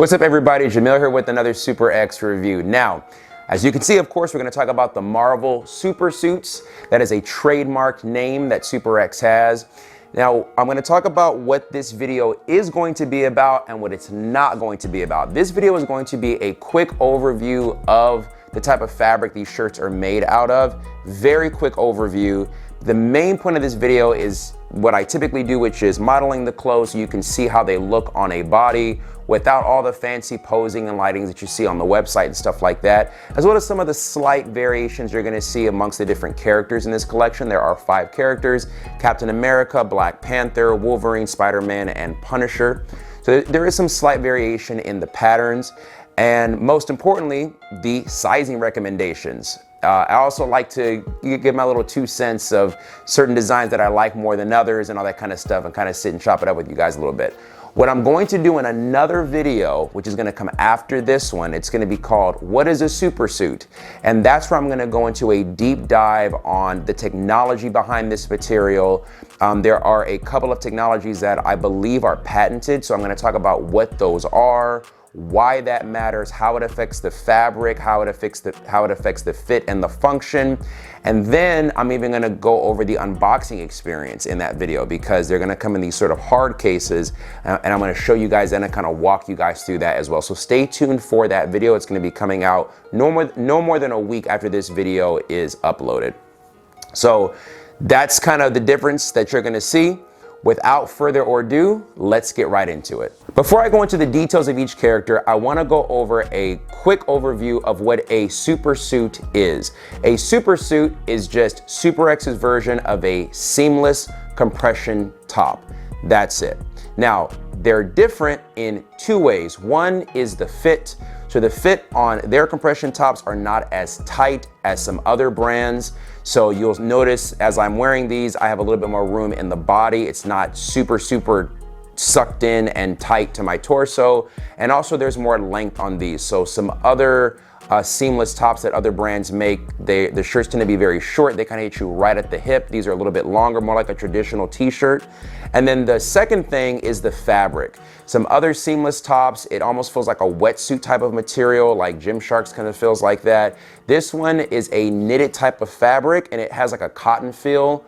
What's up everybody, Jemillio here with another SUPERX review. Now, as you can see, of course, we're going to talk about the Marvel Super Suits. That is a trademarked name that SUPERX has. Now, I'm going to talk about what this video is going to be about and what it's not going to be about. This video is going to be a quick overview of the type of fabric these shirts are made out of. Very quick overview. The main point of this video is what I typically do, which is modeling the clothes so you can see how they look on a body without all the fancy posing and lightings that you see on the website and stuff like that, as well as some of the slight variations you're gonna see amongst the different characters in this collection. There are 5 characters: Captain America, Black Panther, Wolverine, Spider-Man, and Punisher. So there is some slight variation in the patterns, and most importantly, the sizing recommendations. I also like to give my little 2 cents of certain designs that I like more than others and all that kind of stuff, and kind of sit and chop it up with you guys a little bit. What I'm going to do in another video, which is going to come after this one, it's going to be called What is a Super Suit? And that's where I'm going to go into a deep dive on the technology behind this material. There are a couple of technologies that I believe are patented, so I'm going to talk about what those are, why that matters, how it affects the fabric, how it affects the fit and the function. And then I'm even gonna go over the unboxing experience in that video, because they're gonna come in these sort of hard cases, and I'm gonna show you guys and kind of walk you guys through that as well. So stay tuned for that video. It's gonna be coming out no more than a week after this video is uploaded. So that's kind of the difference that you're gonna see. Without further ado, let's get right into it. Before I go into the details of each character, I want to go over a quick overview of what a super suit is. A super suit is just SUPERX's version of a seamless compression top. That's it. Now, they're different in 2 ways. One is the fit. So the fit on their compression tops are not as tight as some other brands. So you'll notice as I'm wearing these, I have a little bit more room in the body. It's not super sucked in and tight to my torso. And also there's more length on these. So some other seamless tops that other brands make, the shirts tend to be very short. They kind of hit you right at the hip. These are a little bit longer, more like a traditional t-shirt. And then the second thing is the fabric. Some other seamless tops, it almost feels like a wetsuit type of material, like Gymshark's kind of feels like that. This one is a knitted type of fabric, and it has like a cotton feel,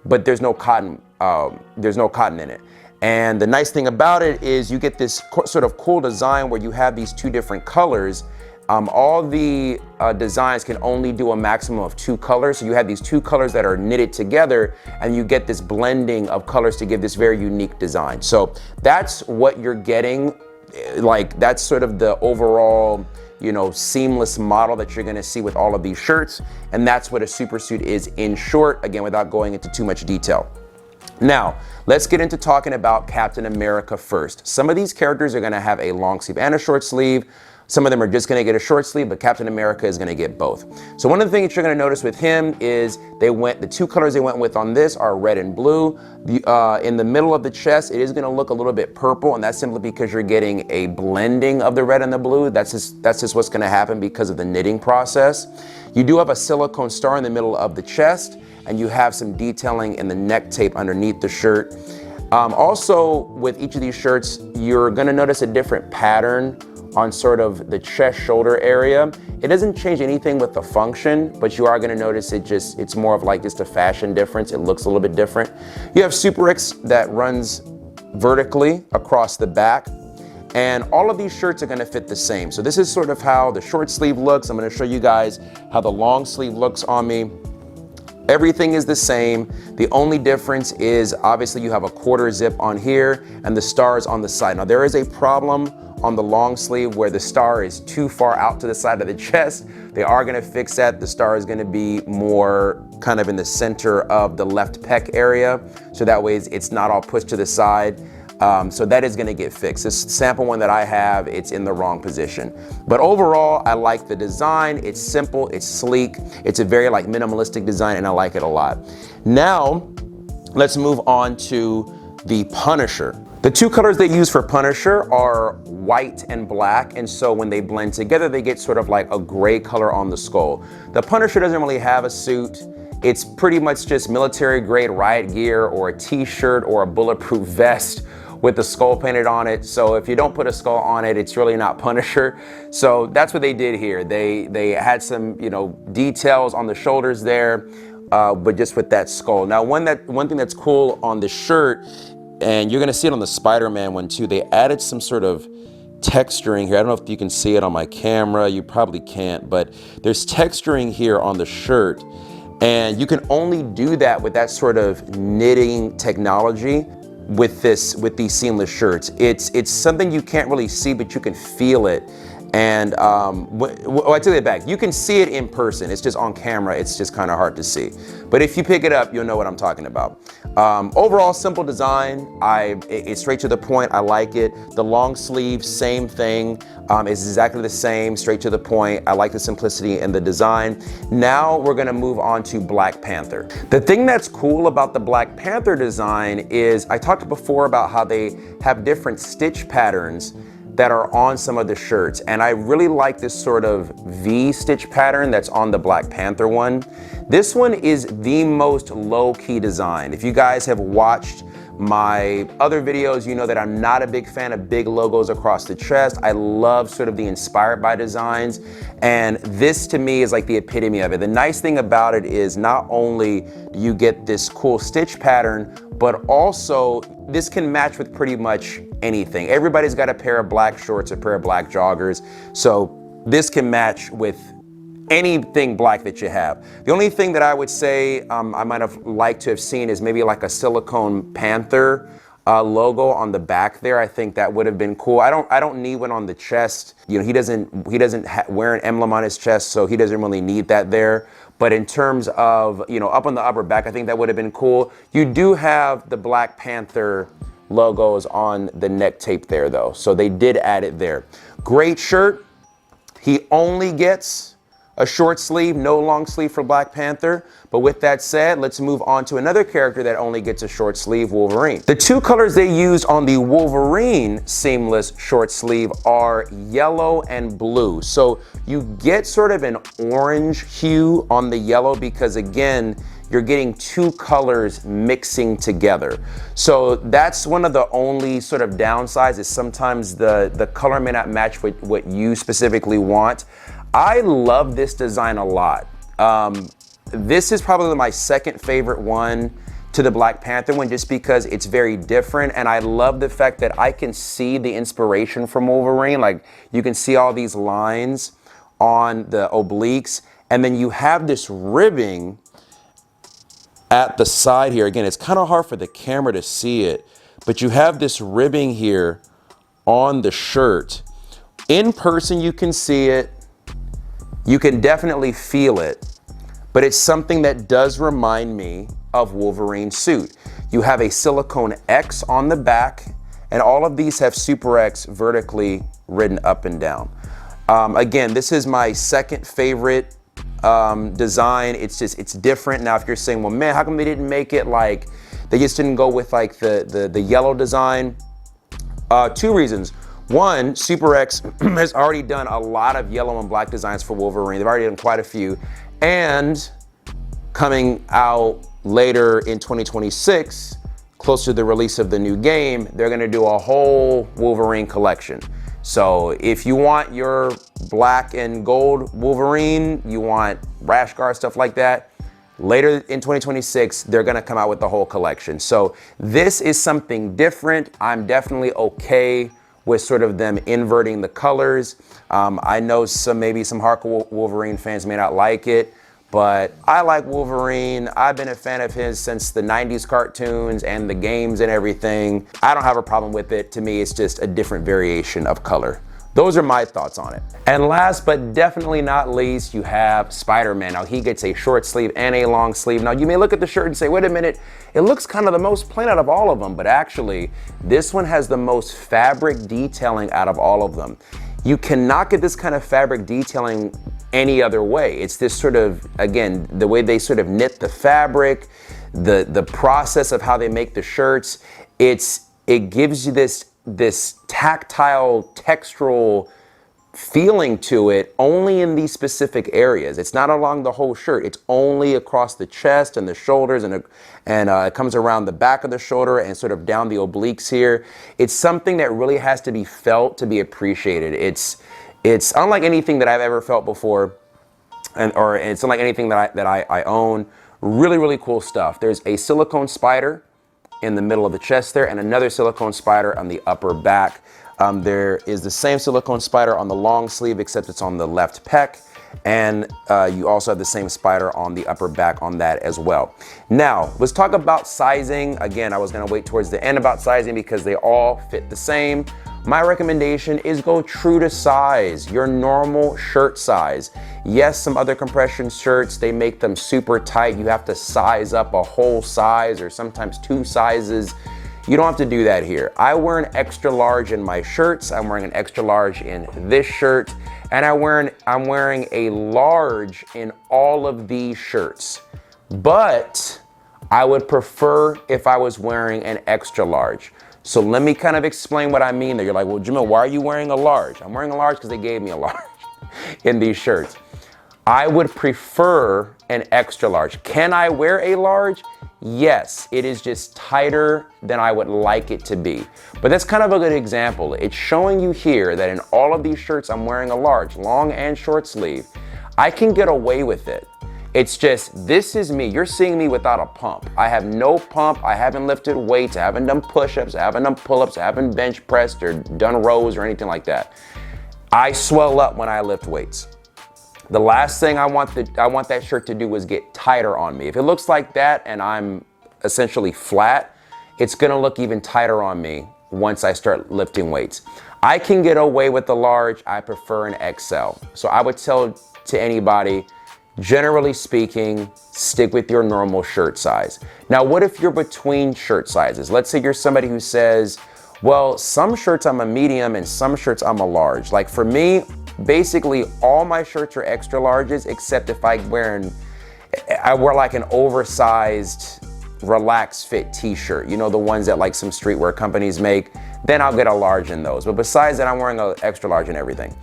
but there's no cotton in it. And the nice thing about it is you get this sort of cool design where you have these 2 different colors. All the designs can only do a maximum of 2 colors. So you have these 2 colors that are knitted together, and you get this blending of colors to give this very unique design. So that's what you're getting. Like, that's sort of the overall, you know, seamless model that you're gonna see with all of these shirts. And that's what a super suit is in short, again, without going into too much detail. Now, let's get into talking about Captain America first. Some of these characters are gonna have a long sleeve and a short sleeve. Some of them are just gonna get a short sleeve, but Captain America is gonna get both. So one of the things that you're gonna notice with him is the 2 colors they went with on this are red and blue. In the middle of the chest, it is gonna look a little bit purple, and that's simply because you're getting a blending of the red and the blue. That's just what's gonna happen because of the knitting process. You do have a silicone star in the middle of the chest, and you have some detailing in the neck tape underneath the shirt. Also, with each of these shirts, you're gonna notice a different pattern on sort of the chest shoulder area. It doesn't change anything with the function, but you are gonna notice it's more of like just a fashion difference. It looks a little bit different. You have SUPERX that runs vertically across the back, and all of these shirts are gonna fit the same. So this is sort of how the short sleeve looks. I'm gonna show you guys how the long sleeve looks on me. Everything is the same. The only difference is obviously you have a 1/4 zip on here and the stars on the side. Now there is a problem on the long sleeve where the star is too far out to the side of the chest. They are gonna fix that. The star is gonna be more kind of in the center of the left pec area, so that way it's not all pushed to the side. So that is gonna get fixed. This sample one that I have, it's in the wrong position. But overall, I like the design. It's simple, it's sleek. It's a very like minimalistic design, and I like it a lot. Now, let's move on to the Punisher. The 2 colors they use for Punisher are white and black, and so when they blend together, they get sort of like a gray color on the skull. The Punisher doesn't really have a suit. It's pretty much just military grade riot gear or a t-shirt or a bulletproof vest with the skull painted on it. So if you don't put a skull on it, it's really not Punisher. So that's what they did here. They had some, you know, details on the shoulders there, but just with that skull. Now, one thing that's cool on the shirt, and you're gonna see it on the Spider-Man one too, they added some sort of texturing here. I don't know if you can see it on my camera, you probably can't, but there's texturing here on the shirt, and you can only do that with that sort of knitting technology with these seamless shirts. It's something you can't really see, but you can feel it. And I take it back, you can see it in person, it's just on camera, it's just kind of hard to see. But if you pick it up, you'll know what I'm talking about. Overall, simple design, it's straight to the point, I like it. The long sleeve, same thing, is exactly the same, straight to the point. I like the simplicity in the design. Now we're gonna move on to Black Panther. The thing that's cool about the Black Panther design is, I talked before about how they have different stitch patterns that are on some of the shirts, and I really like this sort of V stitch pattern that's on the Black Panther one. This one is the most low-key design. If you guys have watched my other videos, you know that I'm not a big fan of big logos across the chest. I love sort of the inspired by designs, and this to me is like the epitome of it. The nice thing about it is not only do you get this cool stitch pattern, but also this can match with pretty much anything. Everybody's got a pair of black shorts, a pair of black joggers, so this can match with anything black that you have. The only thing that I would say I might have liked to have seen is maybe like a silicone Panther logo on the back there. I think that would have been cool. I don't need one on the chest. You know, he doesn't wear an emblem on his chest, so he doesn't really need that there. But in terms of, you know, up on the upper back, I think that would have been cool. You do have the Black Panther logos on the neck tape there though, so they did add it there. Great shirt. He only gets a short sleeve, no long sleeve for Black Panther. But with that said, let's move on to another character that only gets a short sleeve, Wolverine. The two colors they used on the Wolverine seamless short sleeve are yellow and blue. So you get sort of an orange hue on the yellow because, again, you're getting two colors mixing together. So that's one of the only sort of downsides, is sometimes the color may not match with what you specifically want. I love this design a lot. This is probably my second favorite one to the Black Panther one, just because it's very different, and I love the fact that I can see the inspiration from Wolverine. Like, you can see all these lines on the obliques, and then you have this ribbing at the side here. Again, it's kind of hard for the camera to see it, but you have this ribbing here on the shirt. In person, you can see it. You can definitely feel it, but it's something that does remind me of Wolverine's suit. You have a silicone X on the back, and all of these have SUPERX vertically written up and down. Again, this is my second favorite design. It's different. Now, if you're saying, well, man, how come they didn't make it like, they just didn't go with like the yellow design? Two reasons. One, SUPERX has already done a lot of yellow and black designs for Wolverine. They've already done quite a few. And coming out later in 2026, close to the release of the new game, they're gonna do a whole Wolverine collection. So if you want your black and gold Wolverine, you want rash guard, stuff like that, later in 2026, they're gonna come out with the whole collection. So this is something different. I'm definitely okay with sort of them inverting the colors. I know maybe some hardcore Wolverine fans may not like it, but I like Wolverine. I've been a fan of his since the 90s cartoons and the games and everything. I don't have a problem with it. To me, it's just a different variation of color. Those are my thoughts on it. And last but definitely not least, you have Spider-Man. Now, he gets a short sleeve and a long sleeve. Now, you may look at the shirt and say, wait a minute, it looks kind of the most plain out of all of them, but actually, this one has the most fabric detailing out of all of them. You cannot get this kind of fabric detailing any other way. It's this sort of, again, the way they sort of knit the fabric, the process of how they make the shirts, it gives you this tactile, textural feeling to it only in these specific areas. It's not along the whole shirt. It's only across the chest and the shoulders, and it comes around the back of the shoulder and sort of down the obliques here. It's something that really has to be felt to be appreciated. It's unlike anything that I've ever felt before, or it's unlike anything that I own. Really, really cool stuff. There's a silicone spider in the middle of the chest there, and another silicone spider on the upper back. There is the same silicone spider on the long sleeve, except it's on the left pec, and you also have the same spider on the upper back on that as well. Now, let's talk about sizing. Again, I was gonna wait towards the end about sizing because they all fit the same. My recommendation is go true to size, your normal shirt size. Yes, some other compression shirts, they make them super tight. You have to size up a whole size or sometimes 2 sizes. You don't have to do that here. I wear an extra large in my shirts. I'm wearing an extra large in this shirt, and I'm wearing a large in all of these shirts. But I would prefer if I was wearing an extra large. So let me kind of explain what I mean there. You're like, well, Jamil, why are you wearing a large? I'm wearing a large because they gave me a large in these shirts. I would prefer an extra large. Can I wear a large? Yes, it is just tighter than I would like it to be. But that's kind of a good example. It's showing you here that in all of these shirts, I'm wearing a large, long and short sleeve. I can get away with it. It's just, this is me. You're seeing me without a pump. I have no pump. I haven't lifted weights. I haven't done push-ups. I haven't done pull-ups. I haven't bench pressed or done rows or anything like that. I swell up when I lift weights. The last thing I want that shirt to do is get tighter on me. If it looks like that and I'm essentially flat, it's gonna look even tighter on me once I start lifting weights. I can get away with the large. I prefer an XL. So I would tell to anybody, generally speaking, stick with your normal shirt size. Now, what if you're between shirt sizes? Let's say you're somebody who says, well, some shirts I'm a medium and some shirts I'm a large. Like for me, basically all my shirts are extra larges, except if I wear like an oversized relaxed fit t-shirt, you know, the ones that like some streetwear companies make, then I'll get a large in those. But besides that, I'm wearing an extra large in everything.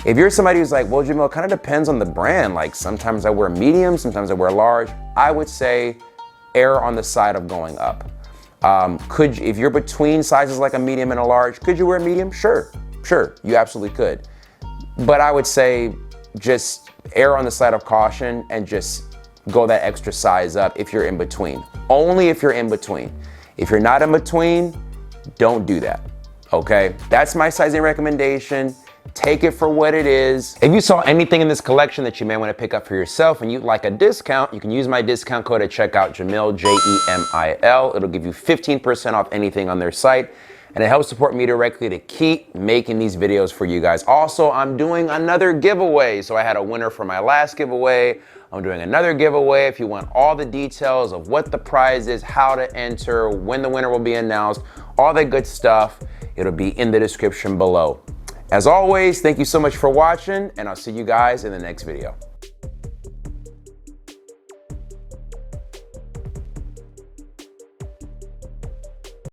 If you're somebody who's like, well, Jamil, it kind of depends on the brand. Like sometimes I wear medium, sometimes I wear large. I would say err on the side of going up. If you're between sizes like a medium and a large, could you wear medium? Sure, you absolutely could. But I would say just err on the side of caution and just go that extra size up if you're in between. Only if you're in between. If you're not in between, don't do that, okay? That's my sizing recommendation. Take it for what it is. If you saw anything in this collection that you may want to pick up for yourself and you'd like a discount, you can use my discount code at checkout, Jemil, Jemil. It'll give you 15% off anything on their site, and it helps support me directly to keep making these videos for you guys. Also, I'm doing another giveaway. So I had a winner for my last giveaway. I'm doing another giveaway. If you want all the details of what the prize is, how to enter, when the winner will be announced, all that good stuff, it'll be in the description below. As always, thank you so much for watching, and I'll see you guys in the next video.